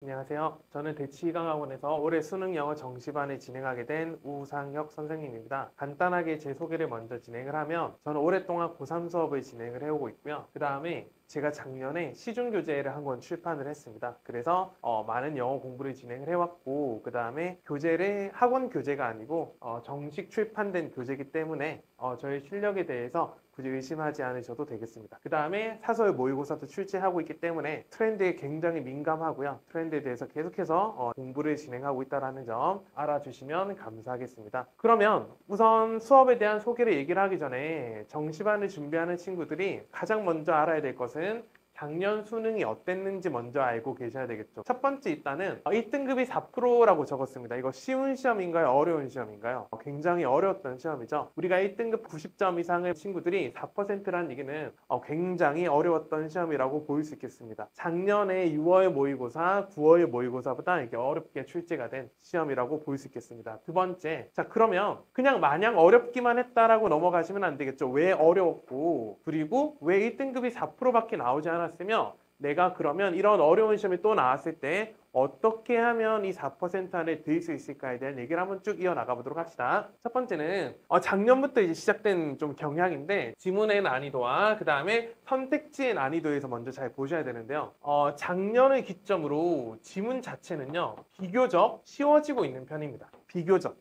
안녕하세요. 저는 대치희강학원에서 올해 수능 영어 정시반을 진행하게 된 우상혁 선생님입니다. 간단하게 제 소개를 먼저 진행을 하면 저는 오랫동안 고3 수업을 진행을 해오고 있고요. 그 다음에 제가 작년에 시중교재를 한 권 출판을 했습니다. 그래서 많은 영어 공부를 진행을 해왔고 그 다음에 교재를 학원 교재가 아니고 정식 출판된 교재이기 때문에 저의 실력에 대해서 굳이 의심하지 않으셔도 되겠습니다. 그 다음에 사설 모의고사도 출제하고 있기 때문에 트렌드에 굉장히 민감하고요. 트렌드에 대해서 계속해서 공부를 진행하고 있다는 점 알아주시면 감사하겠습니다. 그러면 우선 수업에 대한 소개를 얘기를 하기 전에 정시반을 준비하는 친구들이 가장 먼저 알아야 될 것은 작년 수능이 어땠는지 먼저 알고 계셔야 되겠죠. 첫 번째 일단은 1등급이 4%라고 적었습니다. 이거 쉬운 시험인가요? 어려운 시험인가요? 굉장히 어려웠던 시험이죠. 우리가 1등급 90점 이상의 친구들이 4%라는 얘기는 굉장히 어려웠던 시험이라고 볼 수 있겠습니다. 작년에 6월 모의고사, 9월 모의고사보다 이게 어렵게 출제가 된 시험이라고 볼 수 있겠습니다. 두 번째, 자 그러면 그냥 마냥 어렵기만 했다라고 넘어가시면 안 되겠죠. 왜 어려웠고 그리고 왜 1등급이 4%밖에 나오지 않았을까? 쓰며 내가 그러면 이런 어려운 시험이 또 나왔을 때 어떻게 하면 이 4% 안에 들 수 있을까에 대한 얘기를 한번 쭉 이어나가 보도록 합시다. 첫 번째는 작년부터 이제 시작된 좀 경향인데 지문의 난이도와 그 다음에 선택지의 난이도에서 먼저 잘 보셔야 되는데요. 작년을 기점으로 지문 자체는요 비교적 쉬워지고 있는 편입니다. 비교적.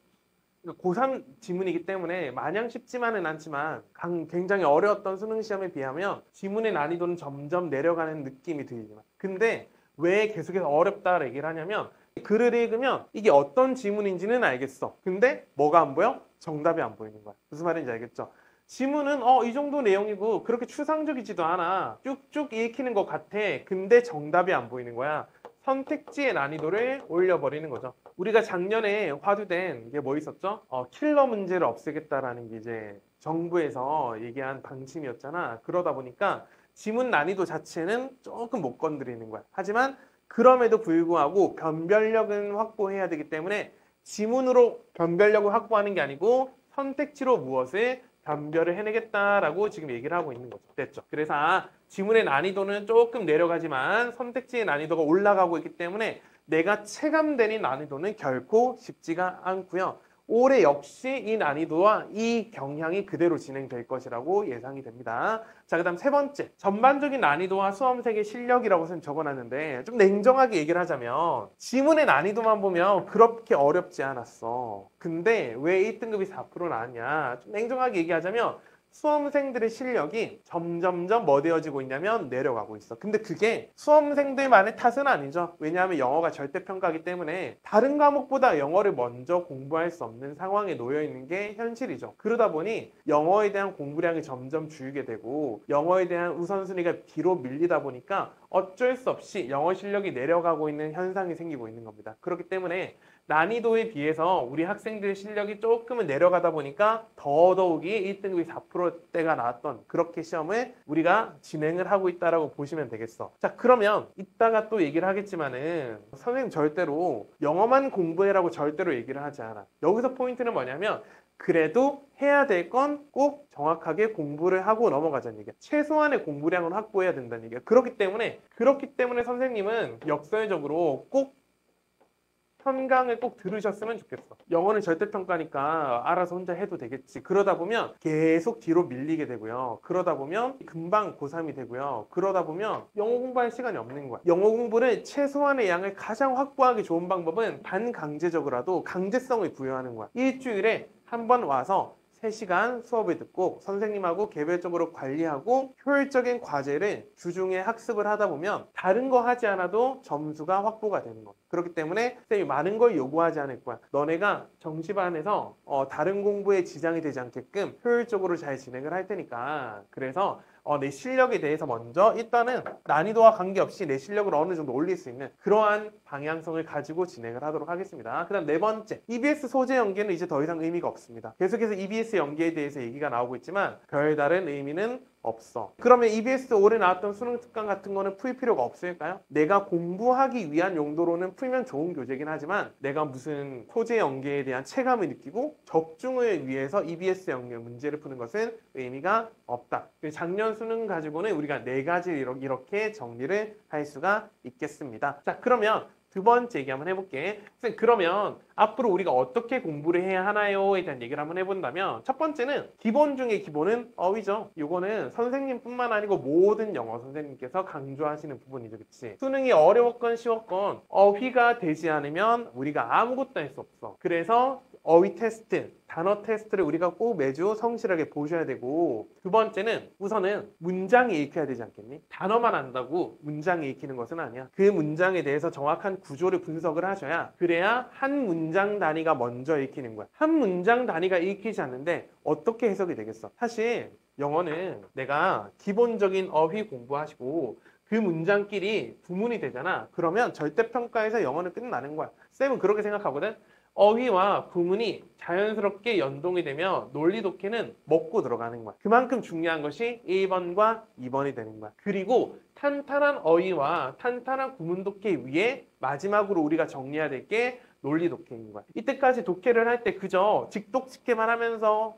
고3 지문이기 때문에 마냥 쉽지만은 않지만 굉장히 어려웠던 수능 시험에 비하면 지문의 난이도는 점점 내려가는 느낌이 들지만 근데 왜 계속해서 어렵다고 얘기를 하냐면 글을 읽으면 이게 어떤 지문인지는 알겠어. 근데 뭐가 안 보여? 정답이 안 보이는 거야. 무슨 말인지 알겠죠? 지문은 이 정도 내용이고 그렇게 추상적이지도 않아. 쭉쭉 읽히는 것 같아. 근데 정답이 안 보이는 거야. 선택지의 난이도를 올려버리는 거죠. 우리가 작년에 화두된 게 뭐 있었죠? 킬러 문제를 없애겠다라는 게 이제 정부에서 얘기한 방침이었잖아. 그러다 보니까 지문 난이도 자체는 조금 못 건드리는 거야. 하지만 그럼에도 불구하고 변별력은 확보해야 되기 때문에 지문으로 변별력을 확보하는 게 아니고 선택지로 무엇을 변별을 해내겠다라고 지금 얘기를 하고 있는 거죠. 됐죠? 그래서 지문의 난이도는 조금 내려가지만 선택지의 난이도가 올라가고 있기 때문에 내가 체감되는 난이도는 결코 쉽지가 않고요. 올해 역시 이 난이도와 이 경향이 그대로 진행될 것이라고 예상이 됩니다. 자, 그 다음 세 번째. 전반적인 난이도와 수험생의 실력이라고 적어놨는데 좀 냉정하게 얘기를 하자면 지문의 난이도만 보면 그렇게 어렵지 않았어. 근데 왜 1등급이 4% 나왔냐? 좀 냉정하게 얘기하자면 수험생들의 실력이 점점점 뭐 되어지고 있냐면 내려가고 있어. 근데 그게 수험생들만의 탓은 아니죠. 왜냐하면 영어가 절대평가이기 때문에 다른 과목보다 영어를 먼저 공부할 수 없는 상황에 놓여 있는 게 현실이죠. 그러다 보니 영어에 대한 공부량이 점점 줄게 되고 영어에 대한 우선순위가 뒤로 밀리다 보니까 어쩔 수 없이 영어 실력이 내려가고 있는 현상이 생기고 있는 겁니다. 그렇기 때문에 난이도에 비해서 우리 학생들 실력이 조금은 내려가다 보니까 더더욱이 1등급이 4%대가 나왔던 그렇게 시험을 우리가 진행을 하고 있다라고 보시면 되겠어. 자, 그러면 이따가 또 얘기를 하겠지만은 선생님 절대로 영어만 공부해라고 절대로 얘기를 하지 않아. 여기서 포인트는 뭐냐면 그래도 해야 될 건 꼭 정확하게 공부를 하고 넘어가자는 얘기야. 최소한의 공부량은 확보해야 된다는 얘기야. 그렇기 때문에 선생님은 역설적으로 꼭 현강을 꼭 들으셨으면 좋겠어. 영어는 절대평가니까 알아서 혼자 해도 되겠지. 그러다 보면 계속 뒤로 밀리게 되고요. 그러다 보면 금방 고3이 되고요. 그러다 보면 영어 공부할 시간이 없는 거야. 영어 공부를 최소한의 양을 가장 확보하기 좋은 방법은 반강제적으로라도 강제성을 부여하는 거야. 일주일에 한 번 와서 3시간 수업을 듣고 선생님하고 개별적으로 관리하고 효율적인 과제를 주중에 학습을 하다 보면 다른 거 하지 않아도 점수가 확보가 되는 거야. 그렇기 때문에 선생님이 많은 걸 요구하지 않을 거야. 너네가 정시반에서 다른 공부에 지장이 되지 않게끔 효율적으로 잘 진행을 할 테니까 그래서 내 실력에 대해서 먼저 일단은 난이도와 관계없이 내 실력을 어느 정도 올릴 수 있는 그러한 방향성을 가지고 진행을 하도록 하겠습니다. 그 다음 네 번째, EBS 소재 연계는 이제 더 이상 의미가 없습니다. 계속해서 EBS 연계에 대해서 얘기가 나오고 있지만 별다른 의미는 없어. 그러면 EBS 올해 나왔던 수능 특강 같은 거는 풀 필요가 없을까요? 내가 공부하기 위한 용도로는 풀면 좋은 교재긴 하지만 내가 무슨 소재 연계에 대한 체감을 느끼고 적중을 위해서 EBS 연계 문제를 푸는 것은 의미가 없다. 작년 수능 가지고는 우리가 네 가지 이렇게 정리를 할 수가 있겠습니다. 자, 그러면 두 번째 얘기 한번 해볼게. 쌤, 그러면 앞으로 우리가 어떻게 공부를 해야 하나요?에 대한 얘기를 한번 해본다면 첫 번째는 기본 중에 기본은 어휘죠. 이거는 선생님뿐만 아니고 모든 영어 선생님께서 강조하시는 부분이죠. 그치? 수능이 어려웠건 쉬웠건 어휘가 되지 않으면 우리가 아무것도 할 수 없어. 그래서 어휘 테스트, 단어 테스트를 우리가 꼭 매주 성실하게 보셔야 되고 두 번째는 우선은 문장이 읽혀야 되지 않겠니? 단어만 안다고 문장이 읽히는 것은 아니야. 그 문장에 대해서 정확한 구조를 분석을 하셔야 그래야 한 문장 단위가 먼저 읽히는 거야. 한 문장 단위가 읽히지 않는데 어떻게 해석이 되겠어? 사실 영어는 내가 기본적인 어휘 공부하시고 그 문장끼리 구문이 되잖아. 그러면 절대평가에서 영어는 끝나는 거야. 쌤은 그렇게 생각하거든. 어휘와 구문이 자연스럽게 연동이 되며 논리 독해는 먹고 들어가는 거야. 그만큼 중요한 것이 1번과 2번이 되는 거야. 그리고 탄탄한 어휘와 탄탄한 구문 독해 위에 마지막으로 우리가 정리해야 될 게 논리 독해인 거야. 이때까지 독해를 할 때 그저 직독직해만 하면서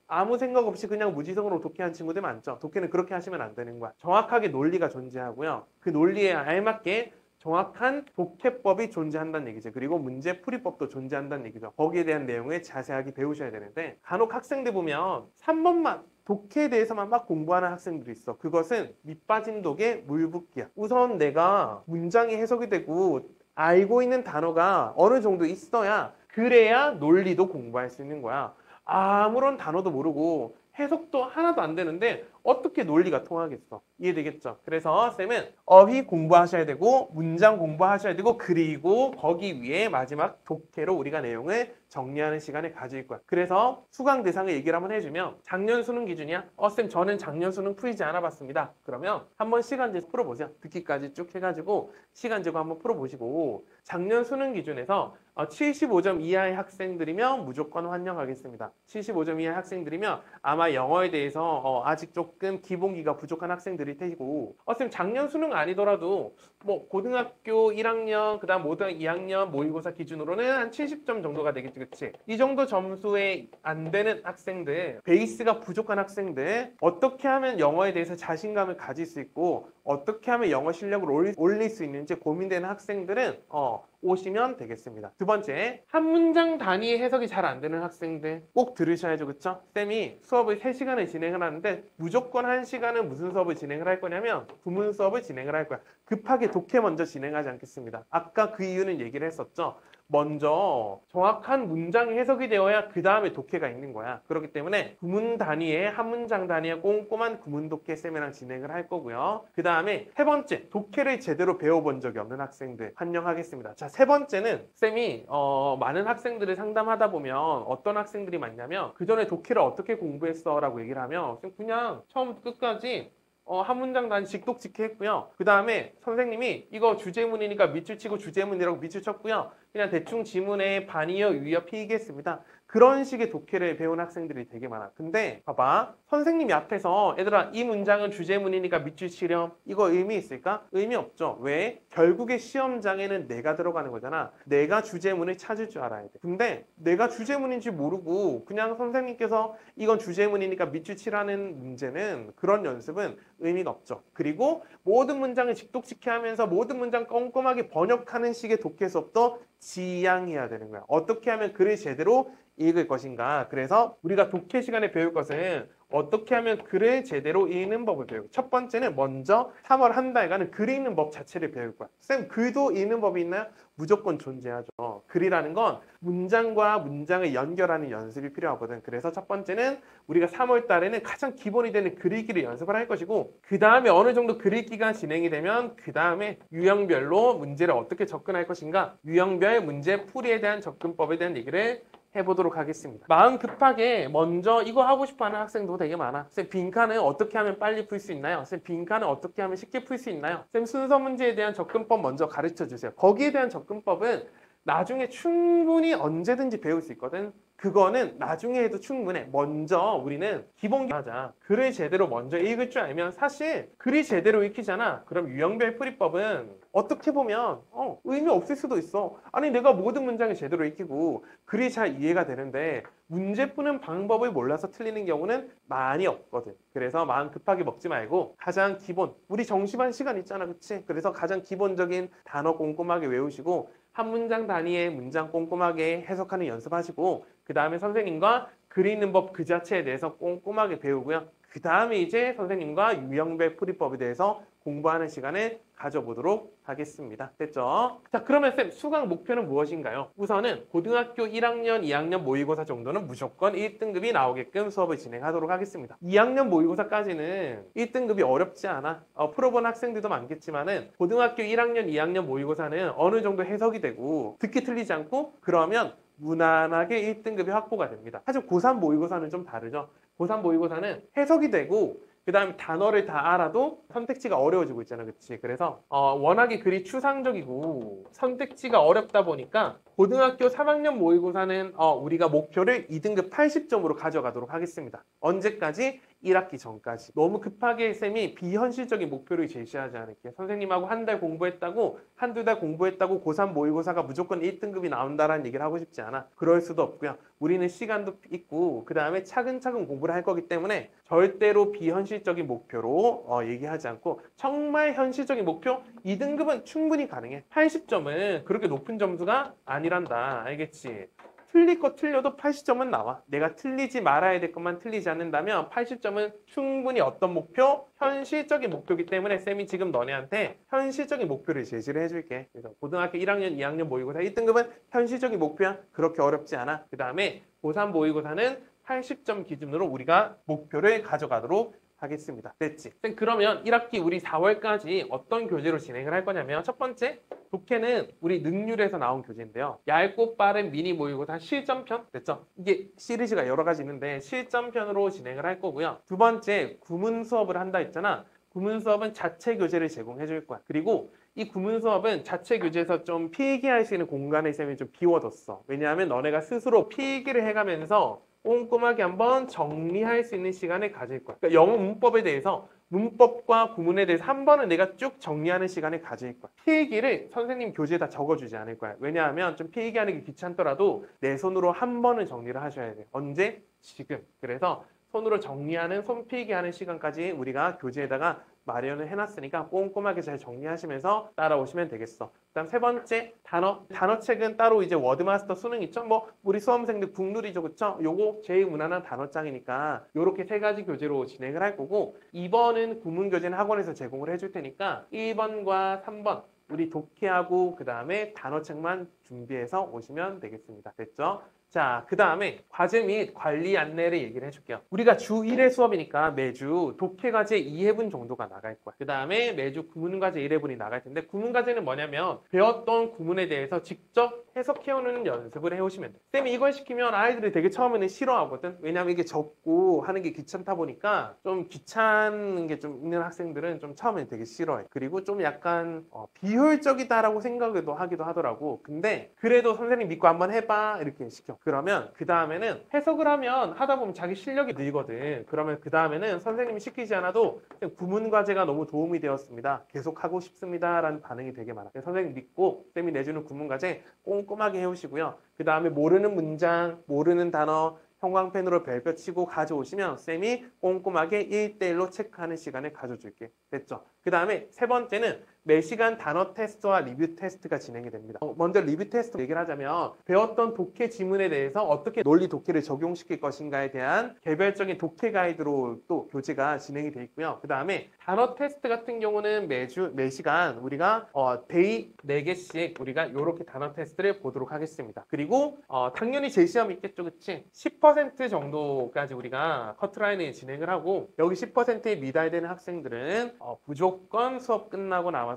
아무 생각 없이 그냥 무지성으로 독해한 친구들 많죠. 독해는 그렇게 하시면 안 되는 거야. 정확하게 논리가 존재하고요. 그 논리에 알맞게 정확한 독해법이 존재한다는 얘기죠. 그리고 문제 풀이법도 존재한다는 얘기죠. 거기에 대한 내용을 자세하게 배우셔야 되는데 간혹 학생들 보면 3번만 독해에 대해서만 막 공부하는 학생들이 있어. 그것은 밑빠진 독의 물붓기야. 우선 내가 문장이 해석이 되고 알고 있는 단어가 어느 정도 있어야 그래야 논리도 공부할 수 있는 거야. 아무런 단어도 모르고 해석도 하나도 안 되는데 어떻게 논리가 통하겠어? 이해되겠죠? 그래서 쌤은 어휘 공부하셔야 되고 문장 공부하셔야 되고 그리고 거기 위에 마지막 독해로 우리가 내용을 정리하는 시간을 가질 거야. 그래서 수강 대상을 얘기를 한번 해주면 작년 수능 기준이야? 쌤 저는 작년 수능 풀지 않아 봤습니다. 그러면 한번 시간제 풀어보세요. 듣기까지 쭉 해가지고 시간제고 한번 풀어보시고 작년 수능 기준에서 75점 이하의 학생들이면 무조건 환영하겠습니다. 75점 이하의 학생들이면 아마 영어에 대해서 아직 조금 기본기가 부족한 학생들일 테고 쌤 작년 수능 아니더라도 뭐 고등학교 1학년 그다음 고등학교 2학년 모의고사 기준으로는 한 70점 정도가 되겠지. 그치? 이 정도 점수에 안 되는 학생들 베이스가 부족한 학생들 어떻게 하면 영어에 대해서 자신감을 가질 수 있고 어떻게 하면 영어 실력을 올릴 수 있는지 고민되는 학생들은 오시면 되겠습니다. 두 번째, 한 문장 단위의 해석이 잘 안 되는 학생들 꼭 들으셔야죠. 그쵸? 쌤이 수업을 3시간을 진행을 하는데 무조건 1시간은 무슨 수업을 진행을 할 거냐면 구문 수업을 진행을 할 거야. 급하게 독해 먼저 진행하지 않겠습니다. 아까 그 이유는 얘기를 했었죠. 먼저 정확한 문장이 해석이 되어야 그 다음에 독해가 있는 거야. 그렇기 때문에 구문 단위의 한 문장 단위의 꼼꼼한 구문 독해 쌤이랑 진행을 할 거고요. 그 다음에 세 번째, 독해를 제대로 배워본 적이 없는 학생들 환영하겠습니다. 자, 세 번째는 쌤이 많은 학생들을 상담하다 보면 어떤 학생들이 많냐면 그 전에 독해를 어떻게 공부했어? 라고 얘기를 하면 그냥 처음부터 끝까지 한 문장 단위 직독직해 했고요. 그 다음에 선생님이 이거 주제문이니까 밑줄 치고 주제문이라고 밑줄 쳤고요. 그냥 대충 지문에 반이어 유의어 필기했습니다. 그런 식의 독해를 배운 학생들이 되게 많아. 근데 봐봐. 선생님이 앞에서 얘들아 이 문장은 주제문이니까 밑줄 치렴. 이거 의미 있을까? 의미 없죠. 왜? 결국에 시험장에는 내가 들어가는 거잖아. 내가 주제문을 찾을 줄 알아야 돼. 근데 내가 주제문인지 모르고 그냥 선생님께서 이건 주제문이니까 밑줄 치라는 문제는 그런 연습은 의미가 없죠. 그리고 모든 문장을 직독직해 하면서 모든 문장 꼼꼼하게 번역하는 식의 독해 수업도 지양해야 되는 거야. 어떻게 하면 글을 제대로 읽을 것인가. 그래서 우리가 독해 시간에 배울 것은 어떻게 하면 글을 제대로 읽는 법을 배우고 첫 번째는 먼저 3월 한 달간은 글 읽는 법 자체를 배울 거야. 쌤 글도 읽는 법이 있나요? 무조건 존재하죠. 글이라는 건 문장과 문장을 연결하는 연습이 필요하거든. 그래서 첫 번째는 우리가 3월 달에는 가장 기본이 되는 글 읽기를 연습을 할 것이고 그 다음에 어느 정도 글 읽기가 진행이 되면 그 다음에 유형별로 문제를 어떻게 접근할 것인가 유형별 문제 풀이에 대한 접근법에 대한 얘기를 해보도록 하겠습니다. 마음 급하게 먼저 이거 하고 싶어하는 학생도 되게 많아. 쌤 빈칸은 어떻게 하면 빨리 풀 수 있나요? 쌤 빈칸은 어떻게 하면 쉽게 풀 수 있나요? 쌤 순서 문제에 대한 접근법 먼저 가르쳐 주세요. 거기에 대한 접근법은 나중에 충분히 언제든지 배울 수 있거든. 그거는 나중에 해도 충분해. 먼저 우리는 기본 하자. 글을 제대로 먼저 읽을 줄 알면 사실 글이 제대로 읽히잖아. 그럼 유형별 풀이법은 어떻게 보면 의미 없을 수도 있어. 아니 내가 모든 문장을 제대로 읽히고 글이 잘 이해가 되는데 문제 푸는 방법을 몰라서 틀리는 경우는 많이 없거든. 그래서 마음 급하게 먹지 말고 가장 기본, 우리 정시반 시간 있잖아, 그치? 그래서 가장 기본적인 단어 꼼꼼하게 외우시고 한 문장 단위의 문장 꼼꼼하게 해석하는 연습하시고 그 다음에 선생님과 글 읽는 법 그 자체에 대해서 꼼꼼하게 배우고요. 그 다음에 이제 선생님과 유형별 풀이법에 대해서 공부하는 시간을 가져보도록 하겠습니다. 됐죠? 자, 그러면 쌤, 수강 목표는 무엇인가요? 우선은 고등학교 1학년, 2학년 모의고사 정도는 무조건 1등급이 나오게끔 수업을 진행하도록 하겠습니다. 2학년 모의고사까지는 1등급이 어렵지 않아. 풀어본 학생들도 많겠지만은 고등학교 1학년, 2학년 모의고사는 어느 정도 해석이 되고 듣기 틀리지 않고 그러면 무난하게 1등급이 확보가 됩니다. 하지만 고3 모의고사는 좀 다르죠. 고3 모의고사는 해석이 되고 그 다음에 단어를 다 알아도 선택지가 어려워지고 있잖아, 그치? 그래서 워낙에 글이 추상적이고 선택지가 어렵다 보니까 고등학교 3학년 모의고사는 우리가 목표를 2등급 80점으로 가져가도록 하겠습니다. 언제까지? 1학기 전까지. 너무 급하게 쌤이 비현실적인 목표를 제시하지 않을게요. 선생님하고 한 달 공부했다고, 한두 달 공부했다고 고3 모의고사가 무조건 1등급이 나온다라는 얘기를 하고 싶지 않아. 그럴 수도 없고요. 우리는 시간도 있고 그 다음에 차근차근 공부를 할 거기 때문에 절대로 비현실적인 목표로 얘기하지 않고 정말 현실적인 목표 2등급은 충분히 가능해. 80점은 그렇게 높은 점수가 아니란다. 알겠지? 틀릴 거 틀려도 80점은 나와. 내가 틀리지 말아야 될 것만 틀리지 않는다면 80점은 충분히 어떤 목표? 현실적인 목표이기 때문에 쌤이 지금 너네한테 현실적인 목표를 제시를 해줄게. 그래서 고등학교 1학년, 2학년 모의고사 1등급은 현실적인 목표야. 그렇게 어렵지 않아. 그 다음에 고3 모의고사는 80점 기준으로 우리가 목표를 가져가도록 하겠습니다. 됐지? 그러면 1학기 우리 4월까지 어떤 교재로 진행을 할 거냐면 첫 번째, 독해는 우리 능률에서 나온 교재인데요. 얇고 빠른 미니 모의고사 실전편, 됐죠? 이게 시리즈가 여러 가지 있는데 실전편으로 진행을 할 거고요. 두 번째, 구문 수업을 한다 했잖아. 구문 수업은 자체 교재를 제공해 줄 거야. 그리고 이 구문 수업은 자체 교재에서 좀 필기할 수 있는 공간을 쌤이 좀 비워뒀어. 왜냐하면 너네가 스스로 필기를 해가면서 꼼꼼하게 한번 정리할 수 있는 시간을 가질 거야. 그러니까 영어 문법에 대해서 문법과 구문에 대해서 한 번은 내가 쭉 정리하는 시간을 가질 거야. 필기를 선생님 교재에다 적어주지 않을 거야. 왜냐하면 좀 필기하는 게 귀찮더라도 내 손으로 한 번은 정리를 하셔야 돼. 언제? 지금. 그래서 손으로 정리하는, 손필기하는 시간까지 우리가 교재에다가 마련을 해놨으니까 꼼꼼하게 잘 정리하시면서 따라오시면 되겠어. 그다음 세 번째, 단어책은 따로 이제 워드마스터 수능 있죠? 뭐 우리 수험생들 국룰이죠, 그쵸? 요거 제일 무난한 단어장이니까 요렇게 세 가지 교재로 진행을 할 거고 2번은 구문교재는 학원에서 제공을 해줄 테니까 1번과 3번 우리 독해하고 그 다음에 단어책만 준비해서 오시면 되겠습니다. 됐죠? 자, 그 다음에 과제 및 관리 안내를 얘기를 해줄게요. 우리가 주 1회 수업이니까 매주 독해과제 2회분 정도가 나갈 거야. 그 다음에 매주 구문과제 1회분이 나갈 텐데 구문과제는 뭐냐면 배웠던 구문에 대해서 직접 해석해오는 연습을 해오시면 돼. 쌤이 이걸 시키면 아이들이 되게 처음에는 싫어하거든. 왜냐면 이게 적고 하는 게 귀찮다 보니까 좀 귀찮은 게 좀 있는 학생들은 좀 처음에 되게 싫어해. 그리고 좀 약간 비효율적이다라고 생각도 하기도 하더라고. 근데 그래도 선생님 믿고 한번 해봐 이렇게 시켜. 그러면 그 다음에는 해석을 하면 하다 보면 자기 실력이 늘거든. 그러면 그 다음에는 선생님이 시키지 않아도 구문 과제가 너무 도움이 되었습니다. 계속 하고 싶습니다. 라는 반응이 되게 많아. 선생님 믿고 쌤이 내주는 구문 과제 꼼꼼하게 해오시고요. 그 다음에 모르는 문장, 모르는 단어 형광펜으로 별표 치고 가져오시면 쌤이 꼼꼼하게 1대1로 체크하는 시간을 가져줄게. 됐죠? 그 다음에 세 번째는 매시간 단어 테스트와 리뷰 테스트가 진행이 됩니다. 먼저 리뷰 테스트 얘기를 하자면 배웠던 독해 지문에 대해서 어떻게 논리 독해를 적용시킬 것인가에 대한 개별적인 독해 가이드로 또 교재가 진행이 돼 있고요. 그 다음에 단어 테스트 같은 경우는 매시간 우리가 데이 4개씩 우리가 이렇게 단어 테스트를 보도록 하겠습니다. 그리고 당연히 재시험 있겠죠, 그치? 10% 정도까지 우리가 커트라인을 진행을 하고 여기 10%에 미달되는 학생들은 무조건 수업 끝나고 나와서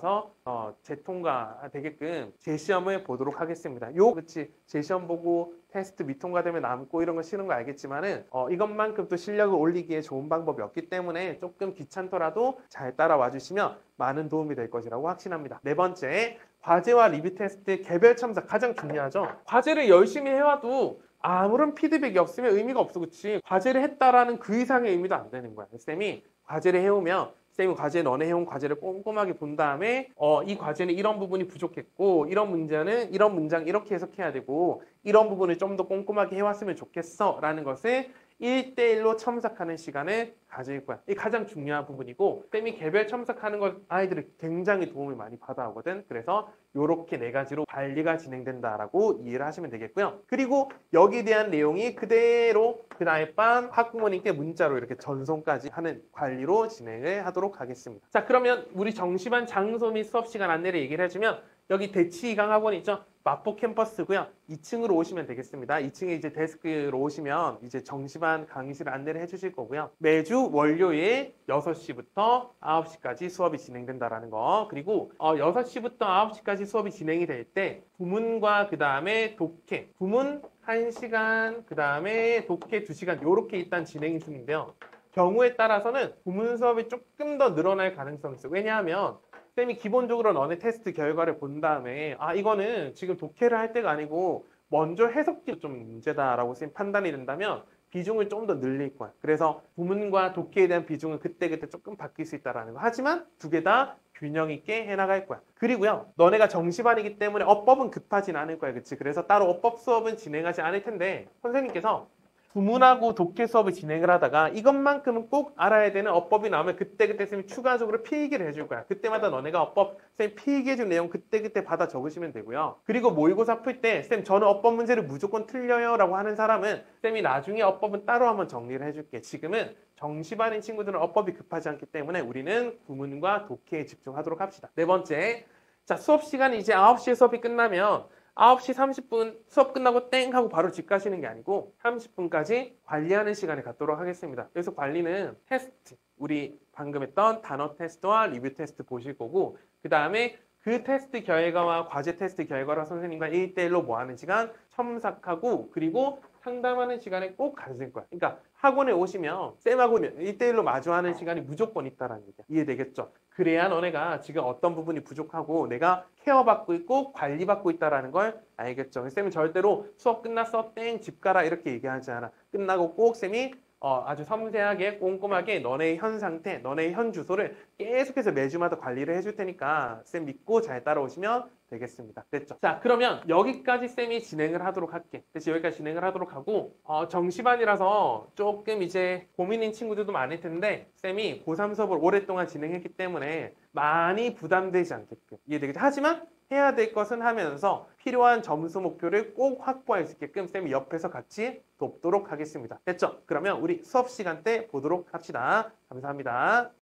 재통과 되게끔 재시험을 보도록 하겠습니다. 그렇지, 재시험 보고 테스트 미통과되면 남고 이런 거 싫은 거 알겠지만은 이것만큼 또 실력을 올리기에 좋은 방법이 없기 때문에 조금 귀찮더라도 잘 따라와 주시면 많은 도움이 될 것이라고 확신합니다. 네 번째, 과제와 리뷰 테스트 개별 첨삭 가장 중요하죠. 과제를 열심히 해와도 아무런 피드백이 없으면 의미가 없어, 그치? 과제를 했다라는 그 이상의 의미도 안 되는 거야. 쌤이 과제를 해오면 쌤이 과제 너네 해온 과제를 꼼꼼하게 본 다음에 이 과제는 이런 부분이 부족했고 이런 문제는 이런 문장 이렇게 해석해야 되고 이런 부분을 좀 더 꼼꼼하게 해왔으면 좋겠어 라는 것을 1대1로 첨삭하는 시간을 가질 거야. 이게 가장 중요한 부분이고 쌤이 개별 첨삭하는 걸 아이들이 굉장히 도움을 많이 받아오거든. 그래서 이렇게 네 가지로 관리가 진행된다라고 이해를 하시면 되겠고요. 그리고 여기에 대한 내용이 그대로 그날 밤 학부모님께 문자로 이렇게 전송까지 하는 관리로 진행을 하도록 하겠습니다. 자, 그러면 우리 정시반 장소 및 수업 시간 안내를 얘기를 해주면 여기 대치이강 학원 있죠? 마포 캠퍼스고요. 2층으로 오시면 되겠습니다. 2층에 이제 데스크로 오시면 이제 정시반 강의실 안내를 해주실 거고요. 매주 월요일 6시부터 9시까지 수업이 진행된다라는 거. 그리고 6시부터 9시까지 수업이 진행이 될 때 부문과 그 다음에 독해, 부문 1시간, 그 다음에 독해 2시간 이렇게 일단 진행이 중인데요. 경우에 따라서는 부문 수업이 조금 더 늘어날 가능성이 있어요. 왜냐하면 쌤이 기본적으로 너네 테스트 결과를 본 다음에 이거는 지금 독해를 할 때가 아니고 먼저 해석이 좀 문제다라고 쌤 판단이 된다면 비중을 좀 더 늘릴 거야. 그래서 부문과 독해에 대한 비중은 그때그때 조금 바뀔 수 있다라는 거. 하지만 두 개 다 균형 있게 해나갈 거야. 그리고요, 너네가 정시반이기 때문에 어법은 급하진 않을 거야. 그치? 그래서 따로 어법 수업은 진행하지 않을 텐데 선생님께서 부문하고 독해 수업을 진행을 하다가 이것만큼은 꼭 알아야 되는 어법이 나오면 그때그때 쌤이 추가적으로 필기를 해줄 거야. 그때마다 너네가 어법 쌤이 필기해준 내용 그때그때 받아 적으시면 되고요. 그리고 모의고사 풀 때 쌤 저는 어법 문제를 무조건 틀려요 라고 하는 사람은 쌤이 나중에 어법은 따로 한번 정리를 해줄게. 지금은 정시반인 친구들은 어법이 급하지 않기 때문에 우리는 부문과 독해에 집중하도록 합시다. 네 번째, 자, 수업 시간이 이제 9시에 수업이 끝나면 9시 30분 수업 끝나고 땡 하고 바로 집 가시는 게 아니고 30분까지 관리하는 시간을 갖도록 하겠습니다. 여기서 관리는 테스트, 우리 방금 했던 단어 테스트와 리뷰 테스트 보실 거고 그 다음에 그 테스트 결과와 과제 테스트 결과를 선생님과 1대1로 뭐 하는 시간 첨삭하고 그리고 상담하는 시간에 꼭 가질 거야. 그러니까 학원에 오시면 쌤하고 1대1로 마주하는 시간이 무조건 있다라는 얘기야. 이해되겠죠? 그래야 너네가 지금 어떤 부분이 부족하고 내가 케어받고 있고 관리받고 있다라는 걸 알겠죠? 쌤은 절대로 수업 끝났어 땡 집 가라 이렇게 얘기하지 않아. 끝나고 꼭 쌤이 아주 섬세하게 꼼꼼하게 너네의 현 상태, 너네의 현 주소를 계속해서 매주마다 관리를 해줄 테니까 쌤 믿고 잘 따라오시면 되겠습니다. 됐죠? 자, 그러면 여기까지 쌤이 진행을 하도록 할게. 그래서 여기까지 진행을 하도록 하고 정시반이라서 조금 이제 고민인 친구들도 많을 텐데 쌤이 고3 수업을 오랫동안 진행했기 때문에 많이 부담되지 않게끔 이해되겠죠? 하지만 해야 될 것은 하면서 필요한 점수 목표를 꼭 확보할 수 있게끔 쌤이 옆에서 같이 돕도록 하겠습니다. 됐죠? 그러면 우리 수업 시간 때 보도록 합시다. 감사합니다.